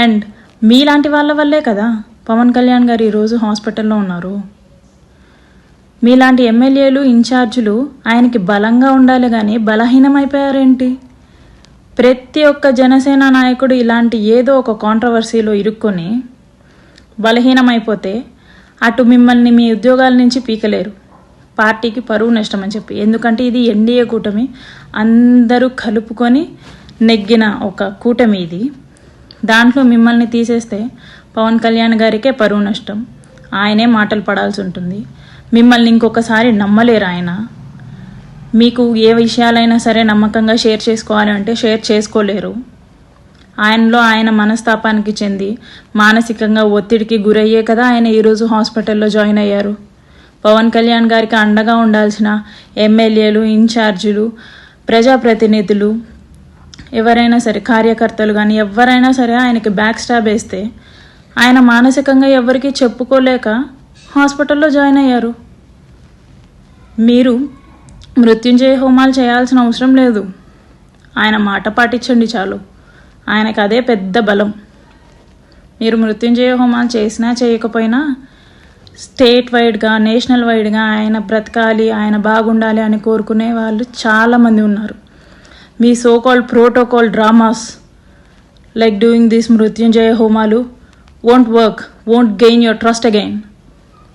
And మీలాంటి వాళ్ళ వల్లే కదా పవన్ కళ్యాణ్ గారు ఈరోజు హాస్పిటల్లో ఉన్నారు. మీలాంటి ఎమ్మెల్యేలు ఇన్ఛార్జీలు ఆయనకి బలంగా ఉండాలి కానీ బలహీనమైపోయారేంటి? ప్రతి ఒక్క జనసేన నాయకుడు ఇలాంటి ఏదో ఒక కాంట్రవర్సీలో ఇరుక్కొని బలహీనమైపోతే అటు మిమ్మల్ని మీ ఉద్యోగాల నుంచి పీకలేరు, పార్టీకి పరువు నష్టం అని చెప్పి. ఎందుకంటే ఇది ఎన్డీఏ కూటమి, అందరూ కలుపుకొని నెగ్గిన ఒక కూటమి ఇది. దాంట్లో మిమ్మల్ని తీసేస్తే పవన్ కళ్యాణ్ గారికే పరువు నష్టం, ఆయనే మాటలు పడాల్సి ఉంటుంది. మిమ్మల్ని ఇంకొకసారి నమ్మలేరు ఆయన. మీకు ఏ విషయాలైనా సరే నమ్మకంగా షేర్ చేసుకోవాలి అంటే షేర్ చేసుకోలేరు. ఆయనలో ఆయన మనస్తాపానికి చెంది మానసికంగా ఒత్తిడికి గురయ్యే కదా ఆయన ఈరోజు హాస్పిటల్లో జాయిన్ అయ్యారు. పవన్ కళ్యాణ్ గారికి అండగా ఉండాల్సిన ఎమ్మెల్యేలు, ఇన్ఛార్జీలు, ప్రజాప్రతినిధులు ఎవరైనా సరే, కార్యకర్తలు కానీ ఎవరైనా సరే ఆయనకి బ్యాక్ స్టాబ్ వేస్తే ఆయన మానసికంగా ఎవరికి చెప్పుకోలేక హాస్పిటల్లో జాయిన్ అయ్యారు. మీరు మృత్యుంజయ హోమాలు చేయాల్సిన అవసరం లేదు, ఆయన మాట పాటించండి చాలు. ఆయనకు అదే పెద్ద బలం. మీరు మృత్యుంజయ హోమాలు చేసినా చేయకపోయినా స్టేట్ వైడ్గా, నేషనల్ వైడ్గా ఆయన బ్రతకాలి, ఆయన బాగుండాలి అని కోరుకునే వాళ్ళు చాలామంది ఉన్నారు. మీ so called protocol dramas like doing this Mrityunjaya హోమాలు won't work, won't gain your trust again.